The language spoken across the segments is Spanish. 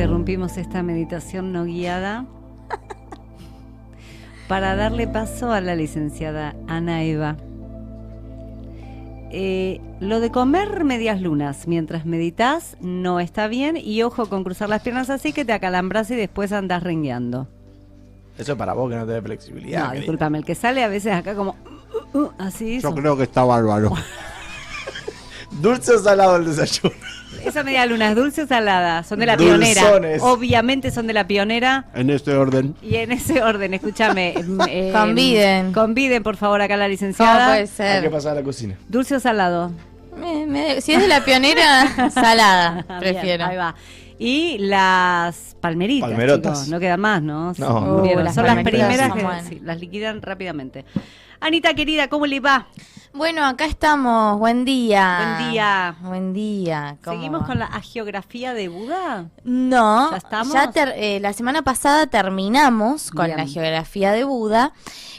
interrumpimos esta meditación no guiada para darle paso a la licenciada Ana Eva. Lo de comer medias lunas mientras meditas no está bien, y ojo con cruzar las piernas así que te acalambras y después andás rengueando. Eso es para vos que no tenés flexibilidad. No, discúlpame, el que sale a veces acá como así. Yo creo que está bárbaro. ¿Dulce o salado el desayuno? Esa media luna es dulce o salada, son de la Dulzones. pionera. Obviamente son de la pionera. En este orden. Y en ese orden, escúchame. Conviden. Conviden, por favor, acá a la licenciada. ¿Cómo puede Hay que ser? pasar a la cocina. ¿Dulce o salado? Si es de la pionera, salada, prefiero. Bien, ahí va. Y las palmeritas, Palmerotas. chicos, no quedan más, ¿no? No. Murieron. Las Son las palmeritas primeras son que buenas. sí, las liquidan rápidamente. Anita, querida, ¿cómo le va? Bueno, acá estamos. Buen día. Buen día. Buen día. ¿Cómo ¿Seguimos va? con la agiografía de Buda? No, ¿Ya estamos? la semana pasada terminamos con Bien. la geografía de Buda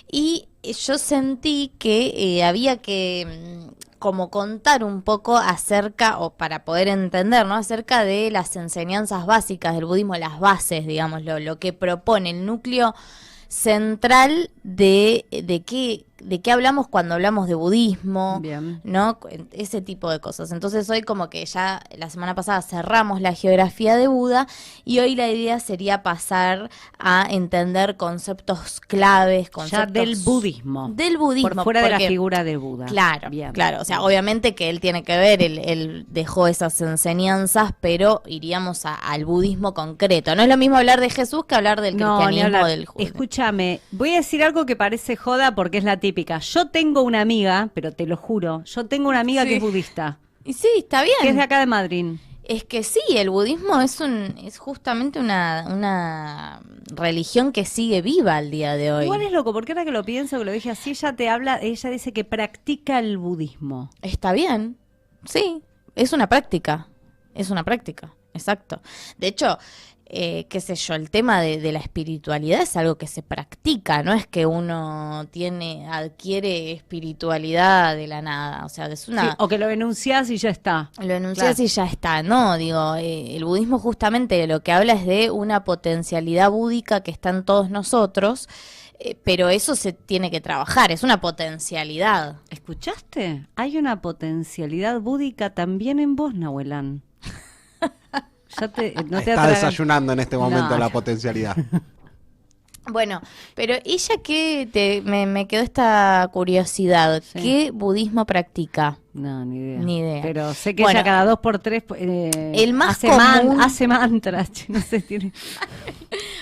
y yo sentí que había que como contar un poco acerca, o para poder entender, ¿no? Acerca de las enseñanzas básicas del budismo, las bases, digamos, lo que propone, el núcleo central de qué hablamos cuando hablamos de budismo, Bien. ¿no? Ese tipo de cosas. Entonces hoy como que ya la semana pasada cerramos la geografía de Buda y hoy la idea sería pasar a entender conceptos claves, Ya del budismo. Del budismo. Por fuera de la porque- figura de Buda. Claro, Bien. claro. O sea, obviamente que él tiene que ver, él dejó esas enseñanzas, pero iríamos al budismo concreto. No es lo mismo hablar de Jesús que hablar del No, ni cristianismo hablar. o del judaísmo. Escúchame, voy a decir algo que parece joda porque es la típica. Yo tengo una amiga, pero te lo juro, yo tengo una amiga Sí. que es budista, Y sí, está bien. que es de acá de Madrid. Es que sí, el budismo es justamente una religión que sigue viva al día de hoy. Igual es loco, porque ahora que lo pienso, que lo dije así, ella dice que practica el budismo. Está bien, sí, es una práctica, exacto. De hecho, qué sé yo, el tema de la espiritualidad es algo que se practica, no es que uno adquiere espiritualidad de la nada, o sea, es Sí, una... o que lo enunciás y ya está. Lo enuncias Claro. y ya está, no, digo, el budismo justamente de lo que habla es de una potencialidad búdica que está en todos nosotros, pero eso se tiene que trabajar, es una potencialidad. ¿Escuchaste? Hay una potencialidad búdica también en vos, Nahuelán. No te Está atragan- desayunando en este momento No. la potencialidad. Bueno, pero ella me quedó esta curiosidad, Sí. ¿qué budismo practica? No, ni idea. Ni idea. Pero sé que Bueno, ella cada 2x3 el más hace, común- hace mantras. No sé, tiene...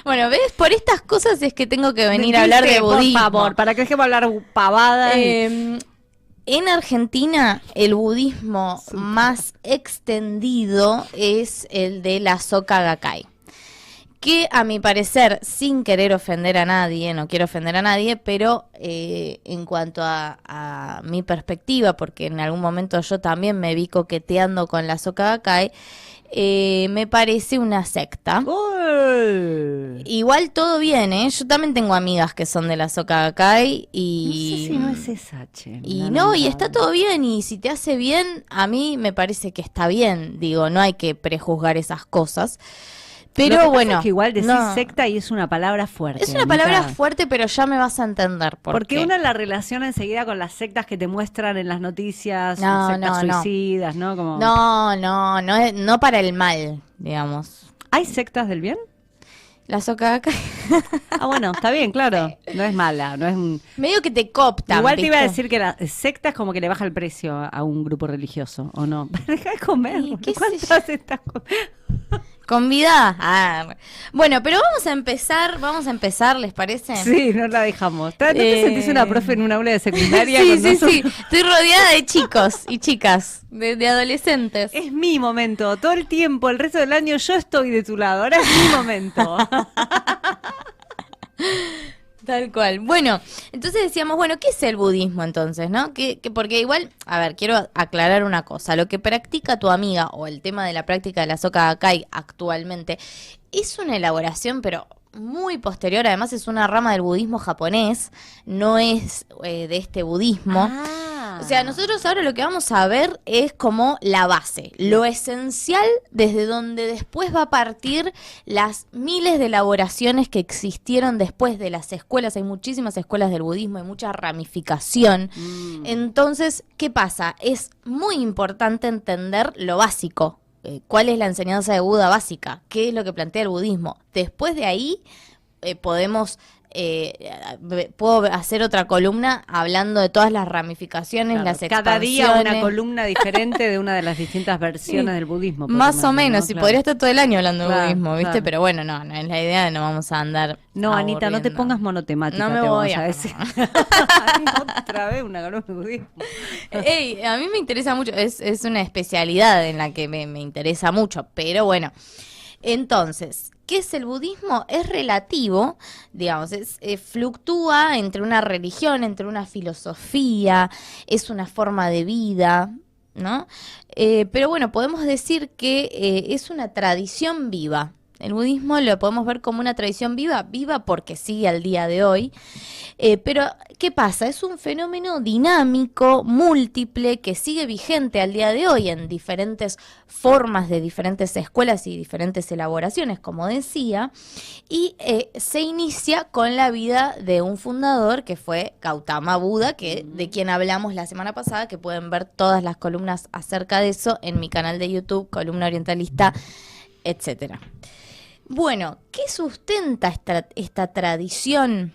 Bueno, ¿ves? Por estas cosas es que tengo que venir a Dice, hablar de budismo. Por favor, para que dejemos hablar pavada. En Argentina, el budismo más extendido es el de la Soka Gakkai, que a mi parecer, sin querer ofender a nadie, no quiero ofender a nadie, pero en cuanto a mi perspectiva, porque en algún momento yo también me vi coqueteando con la Soka Gakkai, me parece una secta. ¡Uy! Igual todo bien, ¿eh? Yo también tengo amigas que son de la Soka Gakkai No y... sé si no es esa, che. Y No, no, no, y no, está no. todo bien, y si te hace bien, a mí me parece que está bien, digo, no hay que prejuzgar esas cosas. Lo que Pero pasa bueno, es que igual decís no. secta y es una palabra fuerte. Es una palabra Anita. fuerte, pero ya me vas a entender por Porque qué. uno la relaciona enseguida con las sectas que te muestran en las noticias, No, sectas no, no. suicidas, ¿no? Como... No para el mal, digamos. ¿Hay sectas del bien? La Soka Gakkai Ah, bueno, está bien, claro. No es mala, no es un... medio que te cooptan, Igual te iba a ¿viste? decir que la secta es como que le baja el precio a un grupo religioso, ¿o no? Deja de comer. Y qué sé ¿Cuántas sectas Convidá. Bueno, pero vamos a empezar, ¿les parece? Sí, no la dejamos. ¿No te sentís una profe en un aula de secundaria? Sí, con sí, nosotros? sí. Estoy rodeada de chicos y chicas, de adolescentes. Es mi momento. Todo el tiempo, el resto del año yo estoy de tu lado. Ahora es mi momento. Tal cual. Bueno, entonces decíamos, bueno, ¿qué es el budismo entonces, no? Porque igual, a ver, quiero aclarar una cosa. Lo que practica tu amiga, o el tema de la práctica de la Soka Gakkai actualmente, es una elaboración, pero muy posterior. Además es una rama del budismo japonés, no es de este budismo. O sea, nosotros ahora lo que vamos a ver es como la base, lo esencial desde donde después va a partir las miles de elaboraciones que existieron después de las escuelas. Hay muchísimas escuelas del budismo, hay mucha ramificación. Entonces, ¿qué pasa? Es muy importante entender lo básico. ¿Cuál es la enseñanza de Buda básica? ¿Qué es lo que plantea el budismo? Después de ahí puedo hacer otra columna hablando de todas las ramificaciones, Claro, las cada día expansiones. una columna diferente de una de las distintas versiones del budismo. por Más o ejemplo, menos, ¿no? y Claro. podría estar todo el año hablando Claro, de budismo, ¿viste? claro. Pero bueno, no es la idea, no vamos a andar No, Anita, no te aburriendo. pongas monotemática. No me te voy vamos a- decir. Otra vez una columna de budismo. Ey, a mí me interesa mucho, es una especialidad en la que me interesa mucho, pero bueno. Entonces, ¿qué es el budismo? Es relativo, digamos, fluctúa entre una religión, entre una filosofía, es una forma de vida, ¿no? Pero bueno, podemos decir que es una tradición viva. El budismo lo podemos ver como una tradición viva, viva porque sigue al día de hoy. Pero, ¿qué pasa? Es un fenómeno dinámico, múltiple, que sigue vigente al día de hoy en diferentes formas de diferentes escuelas y diferentes elaboraciones, como decía, y se inicia con la vida de un fundador que fue Gautama Buda, de quien hablamos la semana pasada, que pueden ver todas las columnas acerca de eso en mi canal de YouTube, Columna Orientalista, etcétera. Bueno, ¿qué sustenta esta tradición?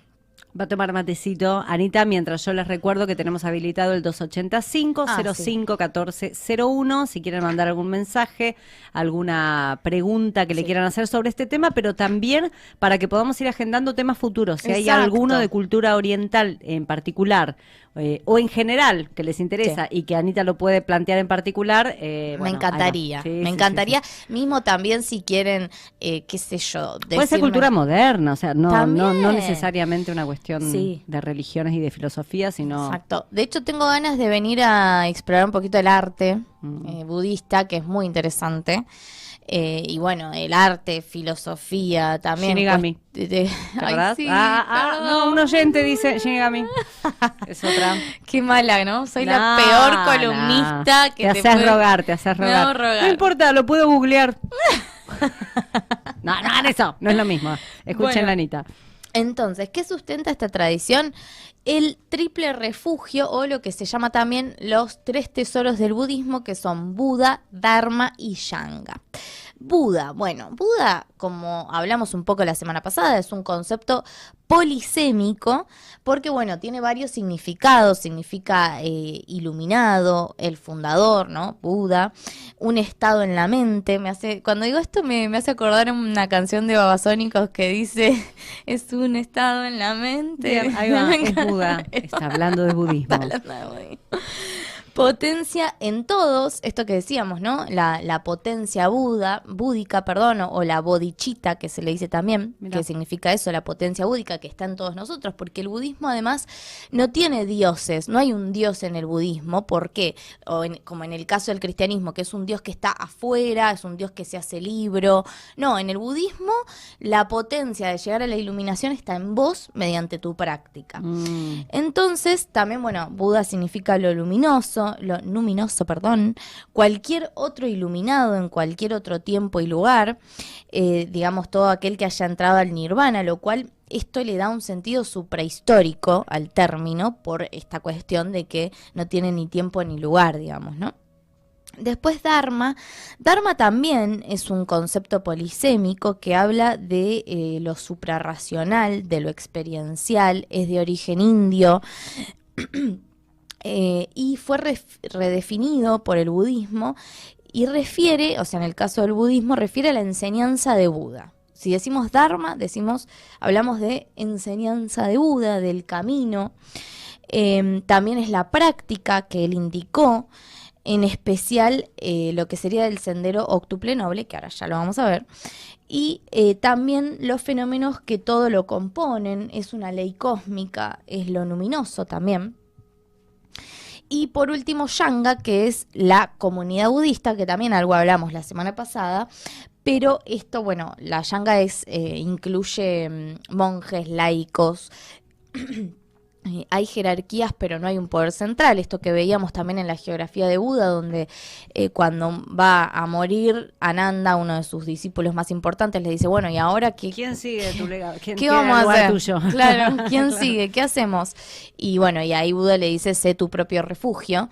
Va a tomar matecito, Anita, mientras yo les recuerdo que tenemos habilitado el 285-05-1401, si quieren mandar algún mensaje, alguna pregunta que le quieran hacer sobre este tema, pero también para que podamos ir agendando temas futuros. Si hay Exacto. alguno de cultura oriental en particular, o en general, que les interesa y que Anita lo puede plantear en particular, Me bueno, encantaría, ahí va. Sí, me sí, encantaría. sí, sí. Mismo también si quieren, qué sé yo, Puede ser decirme- cultura moderna, o sea, no También. necesariamente una cuestión Sí. de religiones y de filosofía, sino... Exacto. De hecho, tengo ganas de venir a explorar un poquito el arte budista, que es muy interesante. Y bueno, el arte, filosofía también. Shinigami. pues, ¿Te Ay, acordás? sí, no, perdón. un oyente dice Shinigami. Es otra. Qué mala, ¿no? Soy la No, peor columnista no. que te haces puede- rogar, te haces Me rogar. hago rogar. No importa, lo puedo googlear. No hagan eso, no es lo mismo. Escuchen Bueno. la Anita. Entonces, ¿qué sustenta esta tradición? El triple refugio, o lo que se llama también los tres tesoros del budismo, que son Buda, Dharma y Sangha. Buda, bueno, Buda, como hablamos un poco la semana pasada, es un concepto polisémico, porque bueno, tiene varios significados. Significa iluminado, el fundador, ¿no? Buda, un estado en la mente. Cuando digo esto me hace acordar una canción de Babasónicos que dice, es un estado en la mente. Bien, ahí va, Me es encanta. Buda. Está hablando de budismo. Está hablando de budismo. Potencia en todos, esto que decíamos, ¿no? La potencia búdica, perdón, o la bodhicitta, que se le dice también, Mirá. que significa eso, la potencia búdica que está en todos nosotros, porque el budismo además no tiene dioses, no hay un dios en el budismo. ¿Por qué? Como en el caso del cristianismo, que es un dios que está afuera, es un dios que se hace libro. No, en el budismo la potencia de llegar a la iluminación está en vos mediante tu práctica. Entonces, también, bueno, Buda significa lo luminoso, cualquier otro iluminado en cualquier otro tiempo y lugar, digamos, todo aquel que haya entrado al nirvana, lo cual esto le da un sentido suprahistórico al término por esta cuestión de que no tiene ni tiempo ni lugar, digamos, ¿no? Después Dharma también es un concepto polisémico que habla de lo suprarracional, de lo experiencial, es de origen indio y fue redefinido por el budismo y refiere, o sea, en el caso del budismo, refiere a la enseñanza de Buda. Si decimos Dharma, hablamos de enseñanza de Buda, del camino. También es la práctica que él indicó, en especial lo que sería el sendero octuple noble, que ahora ya lo vamos a ver, y también los fenómenos que todo lo componen, es una ley cósmica, es lo luminoso también. Y por último, Sangha, que es la comunidad budista, que también algo hablamos la semana pasada, pero esto, bueno, la Sangha incluye monjes, laicos, hay jerarquías, pero no hay un poder central. Esto que veíamos también en la geografía de Buda, donde cuando va a morir Ananda, uno de sus discípulos más importantes, le dice, bueno, ¿y ahora qué? ¿Quién sigue tu legado? ¿Quién ¿Qué queda en vamos a lugar hacer? tuyo? Claro, ¿quién sigue? ¿Qué hacemos? Y bueno, y ahí Buda le dice, sé tu propio refugio,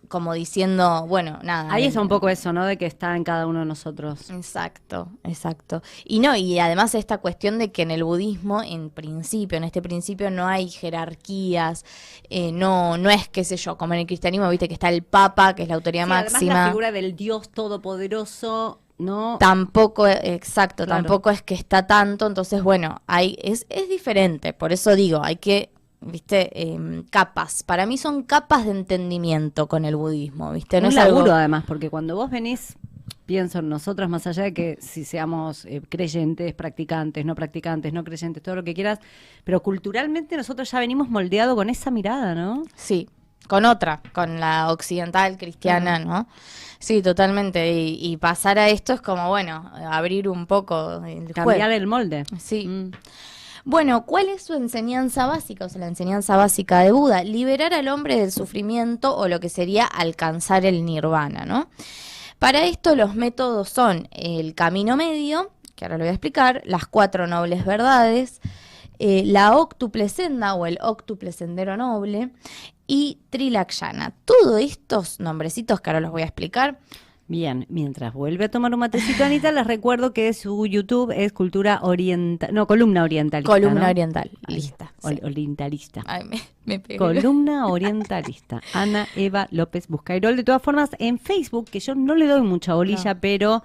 como diciendo, bueno, nada. Ahí está un poco eso, ¿no? De que está en cada uno de nosotros. Exacto, exacto. Y no, y además esta cuestión de que en el budismo, en este principio no hay jerarquías, no es, qué sé yo, como en el cristianismo, viste que está el Papa, que es la autoridad Sí, máxima. además la figura del Dios todopoderoso, ¿no? Tampoco, exacto, Claro. tampoco es que está tanto, entonces bueno, es diferente, por eso digo, hay que, viste, capas, para mí son capas de entendimiento con el budismo, viste, no Un es algo, laburo además, porque cuando vos venís, pienso en nosotras, más allá de que si seamos creyentes, practicantes, no creyentes, todo lo que quieras, pero culturalmente nosotros ya venimos moldeados con esa mirada, ¿no? sí, con la occidental cristiana, ¿no? Sí, totalmente, y pasar a esto es como, bueno, abrir un poco el Cambiar juego. el molde. Sí. Mm. Bueno, ¿cuál es su enseñanza básica? O sea, la enseñanza básica de Buda, liberar al hombre del sufrimiento o lo que sería alcanzar el nirvana, ¿no? Para esto los métodos son el camino medio, que ahora lo voy a explicar, las 4 nobles verdades, la óctuple senda o el óctuple sendero noble y Trilakshana. Todos estos nombrecitos que ahora los voy a explicar. Bien, mientras vuelve a tomar un matecito Anita, les recuerdo que su YouTube es Cultura Oriental, no, Columna Orientalista, Columna ¿no? oriental, Ahí, lista. Sí. Orientalista. Ay, me pegué. Columna Orientalista. Ana Eva López Buscairol. De todas formas, en Facebook, que yo no le doy mucha bolilla, No. pero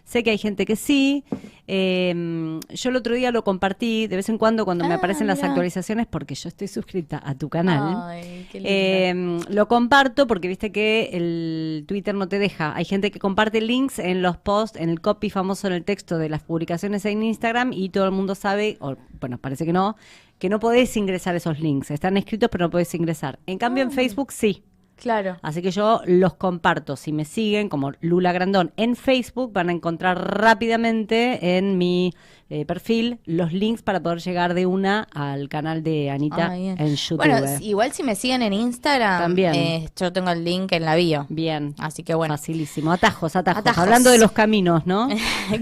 sé que hay gente que sí. Yo el otro día lo compartí de vez en cuando me aparecen las mirá. actualizaciones, porque yo estoy suscrita a tu canal. Ay, qué lindo. Lo comparto porque viste que el Twitter no te deja. Hay gente que comparte links en los posts, en el copy famoso, en el texto de las publicaciones en Instagram, y todo el mundo sabe, o bueno, parece que no podés ingresar esos links. Están escritos pero no podés ingresar. En cambio en Facebook sí. Claro. Así que yo los comparto. Si me siguen como Lula Grandón en Facebook, van a encontrar rápidamente en mi perfil los links para poder llegar de una al canal de Anita Ah, bien. en YouTube. Bueno, igual si me siguen en Instagram, También. yo tengo el link en la bio. Bien. Así que bueno. Facilísimo. Atajos. Atajos. Hablando de los caminos, ¿no?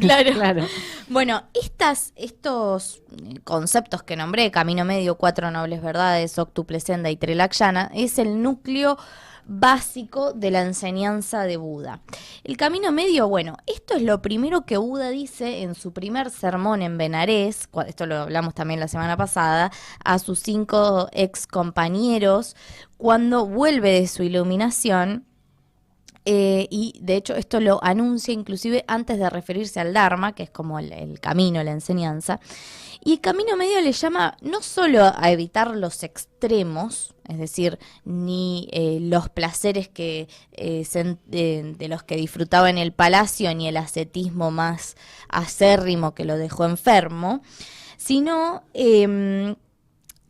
Claro. Claro. Bueno, estos conceptos que nombré, camino medio, 4 nobles verdades, óctuple senda y Trilakshana, es el núcleo básico de la enseñanza de Buda. El camino medio, bueno, esto es lo primero que Buda dice en su primer sermón en Benarés, esto lo hablamos también la semana pasada, a sus 5 ex compañeros, cuando vuelve de su iluminación. Y de hecho esto lo anuncia inclusive antes de referirse al Dharma, que es como el camino, la enseñanza. Y el camino medio le llama no solo a evitar los extremos, es decir, ni los placeres que de los que disfrutaba en el palacio, ni el ascetismo más acérrimo que lo dejó enfermo, sino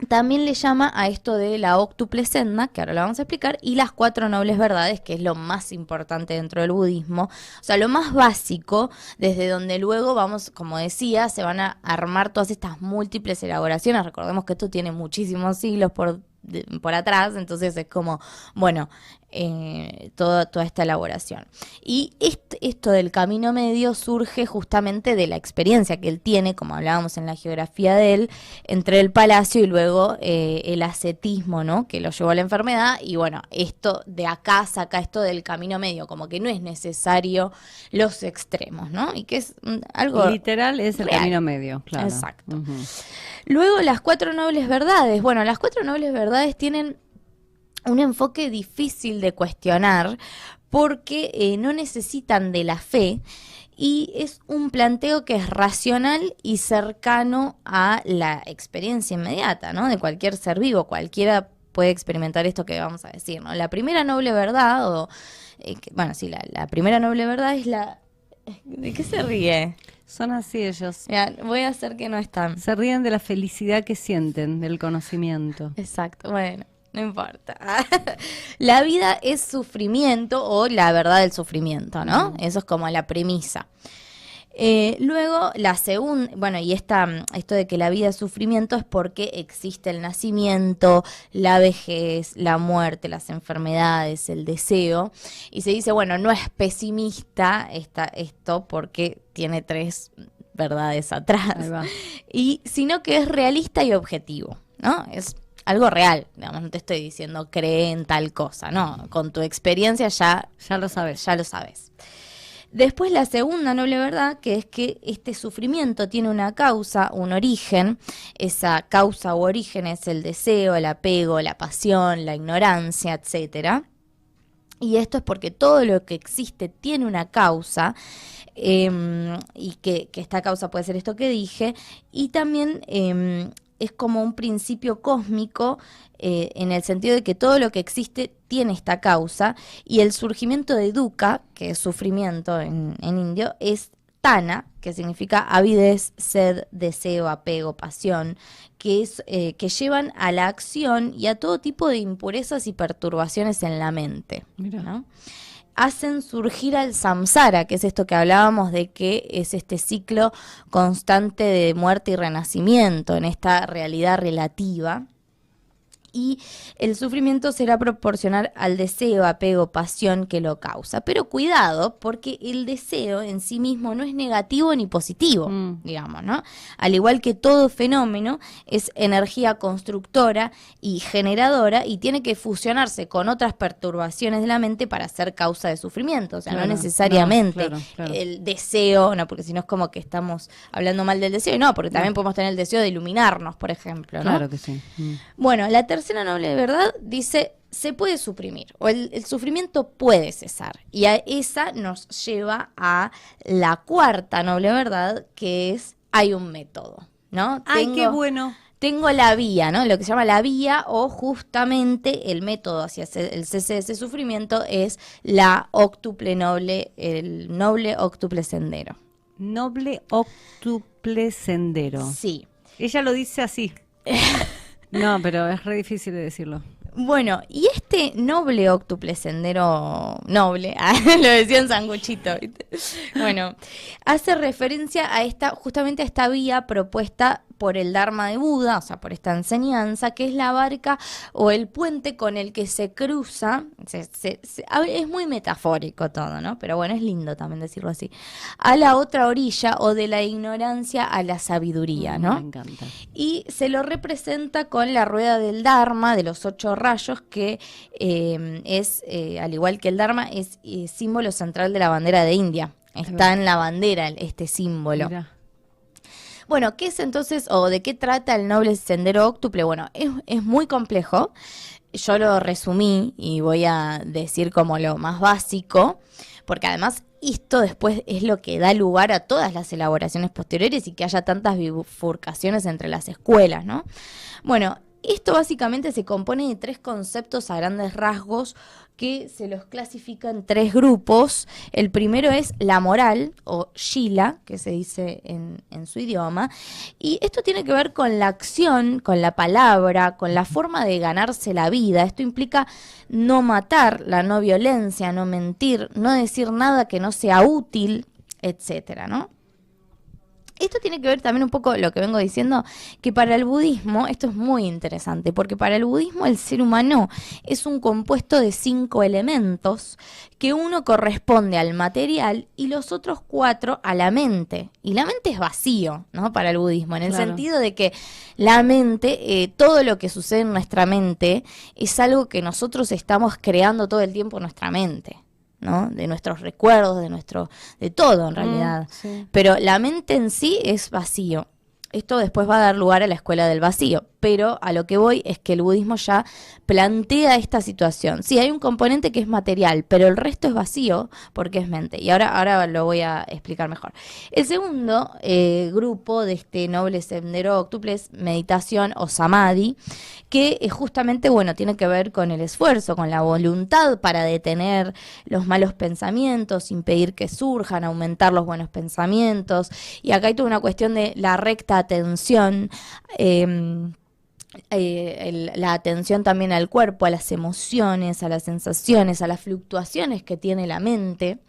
también le llama a esto de la óctuple senda, que ahora lo vamos a explicar, y las 4 nobles verdades, que es lo más importante dentro del budismo. O sea, lo más básico, desde donde luego vamos, como decía, se van a armar todas estas múltiples elaboraciones. Recordemos que esto tiene muchísimos siglos por atrás, entonces es como, bueno, toda esta elaboración. Y esto del camino medio surge justamente de la experiencia que él tiene, como hablábamos en la geografía de él, entre el palacio y luego el ascetismo, ¿no? Que lo llevó a la enfermedad. Y bueno, esto de acá saca esto del camino medio, como que no es necesario los extremos, ¿no? Y que es algo Literal es el real. camino medio, claro. Exacto. Ujú. Luego las 4 nobles verdades. Bueno, las 4 nobles verdades tienen un enfoque difícil de cuestionar porque no necesitan de la fe y es un planteo que es racional y cercano a la experiencia inmediata, ¿no? De cualquier ser vivo, cualquiera puede experimentar esto que vamos a decir, ¿no? La primera noble verdad, bueno, sí, la primera noble verdad es la... ¿De qué se ríe? Son así ellos. Mira, voy a hacer que no están. Se ríen de la felicidad que sienten, del conocimiento. Exacto, bueno, no importa. La vida es sufrimiento o la verdad del sufrimiento, ¿no? Eso es como la premisa. Luego, la segunda, bueno, y esto de que la vida es sufrimiento es porque existe el nacimiento, la vejez, la muerte, las enfermedades, el deseo. Y se dice, bueno, no es pesimista esto porque tiene 3 verdades atrás, Ahí va. sino que es realista y objetivo, ¿no? Es algo real, digamos, no te estoy diciendo cree en tal cosa, no, con tu experiencia ya Ya lo sabes. lo sabes. Después la segunda noble verdad, que es que este sufrimiento tiene una causa, un origen. Esa causa u origen es el deseo, el apego, la pasión, la ignorancia, etcétera. Y esto es porque todo lo que existe tiene una causa, y que esta causa puede ser esto que dije, y también es como un principio cósmico, en el sentido de que todo lo que existe tiene esta causa, y el surgimiento de dukkha, que es sufrimiento en indio, es tana, que significa avidez, sed, deseo, apego, pasión, que llevan a la acción y a todo tipo de impurezas y perturbaciones en la mente, Mira. ¿no? Hacen surgir al samsara, que es esto que hablábamos de que es este ciclo constante de muerte y renacimiento en esta realidad relativa. Y el sufrimiento será proporcional al deseo, apego, pasión que lo causa. Pero cuidado, porque el deseo en sí mismo no es negativo ni positivo, digamos, ¿no? Al igual que todo fenómeno, es energía constructora y generadora y tiene que fusionarse con otras perturbaciones de la mente para ser causa de sufrimiento. O sea, Claro, no necesariamente claro. el deseo, no, porque si no es como que estamos hablando mal del deseo, no, porque también podemos tener el deseo de iluminarnos, por ejemplo, ¿no? Claro que sí. Bueno, la tercera noble verdad dice, se puede suprimir, o el sufrimiento puede cesar. Y a esa nos lleva a la cuarta noble verdad, que es, hay un método, ¿no? Ay, qué bueno. Tengo la vía, ¿no? Lo que se llama la vía, o justamente el método hacia el cese de ese sufrimiento es la octuple noble, el noble octuple sendero. Noble octuple sendero. Sí. Ella lo dice así. No, pero es re difícil de decirlo. Bueno, y este noble octuple sendero noble, lo decía en sanguchito, ¿viste? Bueno, hace referencia a justamente a esta vía propuesta por el Dharma de Buda, o sea, por esta enseñanza, que es la barca o el puente con el que se cruza, es muy metafórico todo, ¿no? Pero bueno, es lindo también decirlo así, a la otra orilla, o de la ignorancia a la sabiduría, ¿no? Me encanta. Y se lo representa con la rueda del Dharma, de los 8 rayos, que es, al igual que el Dharma, es símbolo central de la bandera de India. Está en la bandera este símbolo. Mirá. Bueno, ¿qué es entonces, o de qué trata el noble sendero óctuple? Bueno, es muy complejo. Yo lo resumí y voy a decir como lo más básico, porque además esto después es lo que da lugar a todas las elaboraciones posteriores y que haya tantas bifurcaciones entre las escuelas, ¿no? Bueno, esto básicamente se compone de 3 conceptos a grandes rasgos que se los clasifica en 3 grupos. El primero es la moral, o shila, que se dice en su idioma, y esto tiene que ver con la acción, con la palabra, con la forma de ganarse la vida. Esto implica no matar, la no violencia, no mentir, no decir nada que no sea útil, etcétera, ¿no? Esto tiene que ver también un poco lo que vengo diciendo, que para el budismo, esto es muy interesante, porque para el budismo el ser humano es un compuesto de 5 elementos, que uno corresponde al material y los otros 4 a la mente. Y la mente es vacío, ¿no? Para el budismo, en el Claro. sentido de que la mente, todo lo que sucede en nuestra mente, es algo que nosotros estamos creando todo el tiempo en nuestra mente, ¿no? De nuestros recuerdos, de todo en realidad. Sí. Pero la mente en sí es vacío. Esto después va a dar lugar a la escuela del vacío, pero a lo que voy es que el budismo ya plantea esta situación. Sí, hay un componente que es material, pero el resto es vacío porque es mente. Y ahora lo voy a explicar mejor. El segundo grupo de este noble sendero óctuple es meditación o samadhi, que justamente, bueno, tiene que ver con el esfuerzo, con la voluntad para detener los malos pensamientos, impedir que surjan, aumentar los buenos pensamientos. Y acá hay toda una cuestión de la recta atención, la atención también al cuerpo, a las emociones, a las sensaciones, a las fluctuaciones que tiene la mente.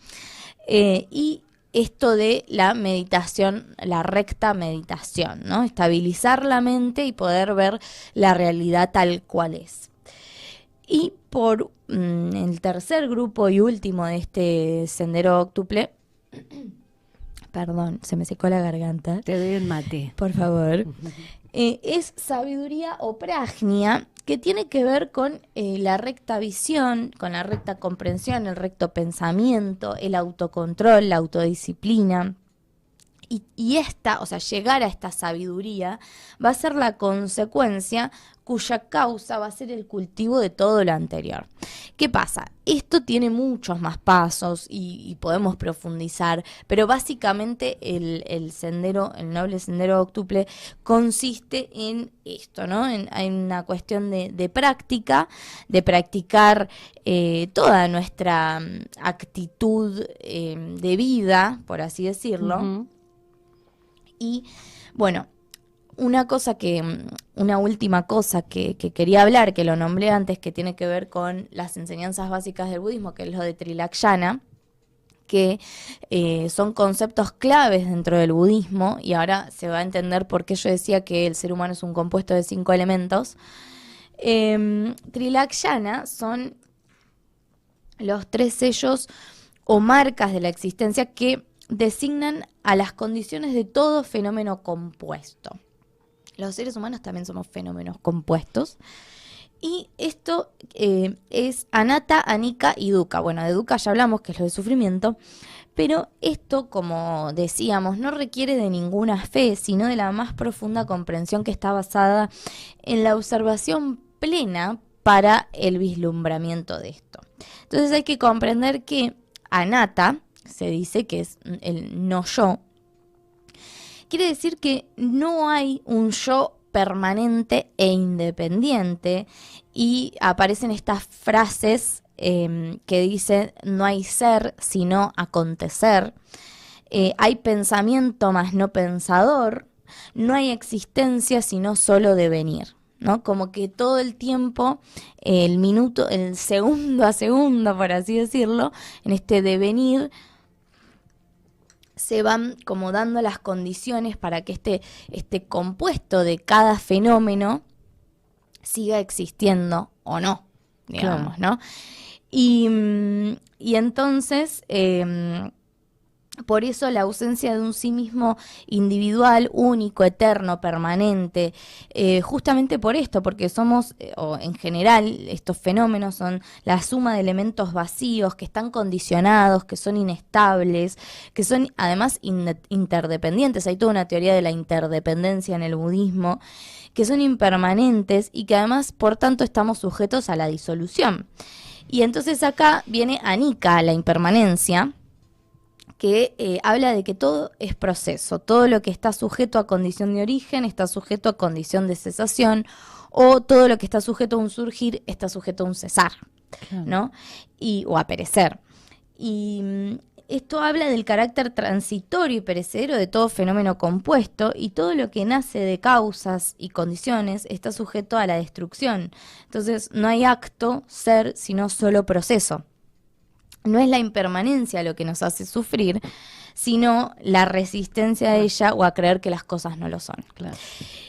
Y esto de la meditación, la recta meditación, ¿no? Estabilizar la mente y poder ver la realidad tal cual es. Y por el tercer grupo y último de este sendero óctuple, perdón, se me secó la garganta. Te doy el mate. Por favor. Es sabiduría o prajnia, que tiene que ver con la recta visión, con la recta comprensión, el recto pensamiento, el autocontrol, la autodisciplina. Y esta, o sea, llegar a esta sabiduría va a ser la consecuencia cuya causa va a ser el cultivo de todo lo anterior. ¿Qué pasa? Esto tiene muchos más pasos y podemos profundizar, pero básicamente el sendero, el noble sendero óctuple, consiste en esto, ¿no? En una cuestión de práctica, de practicar toda nuestra actitud de vida, por así decirlo. Ujú. Y bueno, una última cosa que quería hablar, que lo nombré antes, que tiene que ver con las enseñanzas básicas del budismo, que es lo de Trilakshana, que son conceptos claves dentro del budismo, y ahora se va a entender por qué yo decía que el ser humano es un compuesto de 5 elementos. Trilakshana son los 3 sellos o marcas de la existencia que designan a las condiciones de todo fenómeno compuesto. Los seres humanos también somos fenómenos compuestos. Y esto es anatta, anicca y dukkha. Bueno, de dukkha ya hablamos, que es lo de sufrimiento. Pero esto, como decíamos, no requiere de ninguna fe, sino de la más profunda comprensión, que está basada en la observación plena para el vislumbramiento de esto. Entonces hay que comprender que anatta, se dice que es el no yo, quiere decir que no hay un yo permanente e independiente, y aparecen estas frases que dicen: no hay ser sino acontecer, hay pensamiento mas no pensador, no hay existencia sino solo devenir, ¿no? Como que todo el tiempo, el minuto, el segundo a segundo, por así decirlo, en este devenir, se van como dando las condiciones para que este compuesto de cada fenómeno siga existiendo o no, digamos, ¿no? Y entonces, por eso la ausencia de un sí mismo individual, único, eterno, permanente, justamente por esto, porque somos, o en general, estos fenómenos son la suma de elementos vacíos, que están condicionados, que son inestables, que son además interdependientes. Hay toda una teoría de la interdependencia en el budismo, que son impermanentes y que además, por tanto, estamos sujetos a la disolución. Y entonces acá viene anicca, la impermanencia, que habla de que todo es proceso, todo lo que está sujeto a condición de origen está sujeto a condición de cesación, o todo lo que está sujeto a un surgir está sujeto a un cesar, ¿no? O a perecer. Y esto habla del carácter transitorio y perecedero de todo fenómeno compuesto, y todo lo que nace de causas y condiciones está sujeto a la destrucción. Entonces no hay acto, ser, sino solo proceso. No es la impermanencia lo que nos hace sufrir, sino la resistencia a ella o a creer que las cosas no lo son. Claro.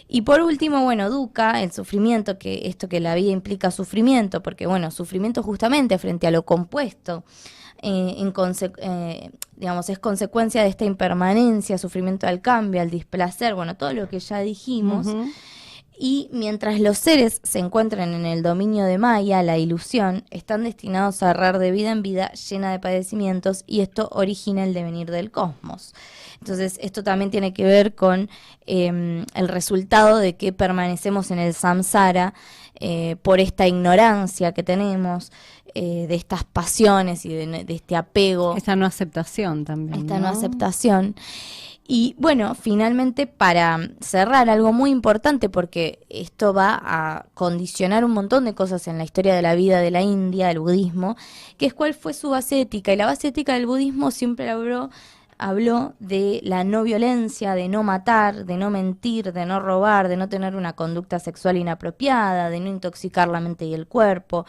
Y por último, bueno, dukkha, el sufrimiento, que esto que la vida implica sufrimiento, porque bueno, sufrimiento justamente frente a lo compuesto, digamos, es consecuencia de esta impermanencia, sufrimiento al cambio, al displacer, bueno, todo lo que ya dijimos. Ujú. Y mientras los seres se encuentran en el dominio de Maya, la ilusión, están destinados a errar de vida en vida llena de padecimientos, y esto origina el devenir del cosmos. Entonces, esto también tiene que ver con el resultado de que permanecemos en el samsara por esta ignorancia que tenemos, de estas pasiones y de este apego. Esta no aceptación también. Esta no aceptación. Y bueno, finalmente, para cerrar, algo muy importante, porque esto va a condicionar un montón de cosas en la historia de la vida de la India, del budismo, que es cuál fue su base ética. Y la base ética del budismo siempre habló de la no violencia, de no matar, de no mentir, de no robar, de no tener una conducta sexual inapropiada, de no intoxicar la mente y el cuerpo.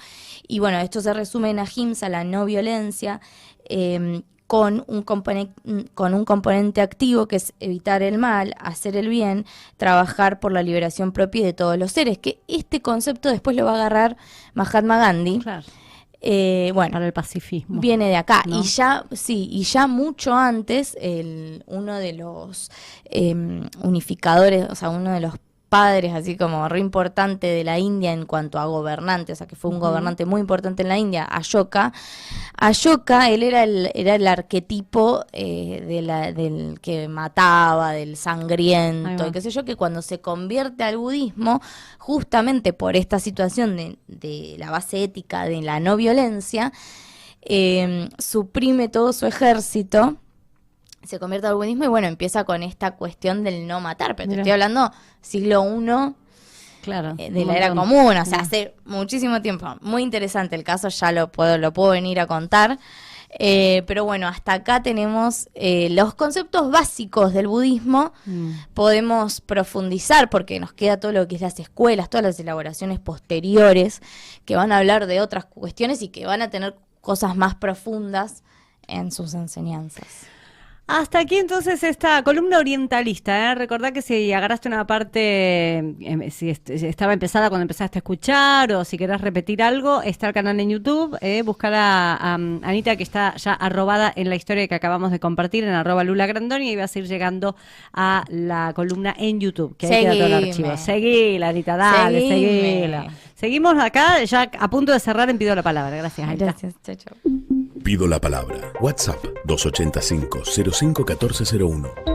Y bueno, esto se resume en ahimsa, la no violencia, con un componente activo que es evitar el mal, hacer el bien, trabajar por la liberación propia de todos los seres, que este concepto después lo va a agarrar Mahatma Gandhi. Claro. Bueno, Para el pacifismo. viene de acá, ¿no? y ya mucho antes uno de los unificadores, o sea, uno de los padres así como re importante de la India en cuanto a gobernante, o sea que fue un gobernante muy importante en la India, Ashoka, él era el arquetipo del que mataba, del sangriento, y qué sé yo, que cuando se convierte al budismo, justamente por esta situación de la base ética de la no violencia, suprime todo su ejército, se convierte al budismo y bueno, empieza con esta cuestión del no matar, pero te estoy hablando siglo I, Claro. de la era común, o sea, hace muchísimo tiempo. Muy interesante el caso, ya lo puedo venir a contar. Pero bueno, hasta acá tenemos los conceptos básicos del budismo. Podemos profundizar porque nos queda todo lo que es las escuelas, todas las elaboraciones posteriores que van a hablar de otras cuestiones y que van a tener cosas más profundas en sus enseñanzas. Hasta aquí entonces esta columna orientalista, ¿eh? Recordá que si agarraste una parte, si estaba empezada cuando empezaste a escuchar o si querés repetir algo, está el canal en YouTube, buscar a Anita, que está ya arrobada en la historia que acabamos de compartir, en @LulaGrandoni, y vas a ir llegando a la columna en YouTube, que ahí queda todo el archivo. Seguila, Anita, dale, seguila. Seguimos acá, ya a punto de cerrar en Pido la Palabra. Gracias, Anita. Gracias, chao, chao. Pido la palabra. WhatsApp 285 05 1401.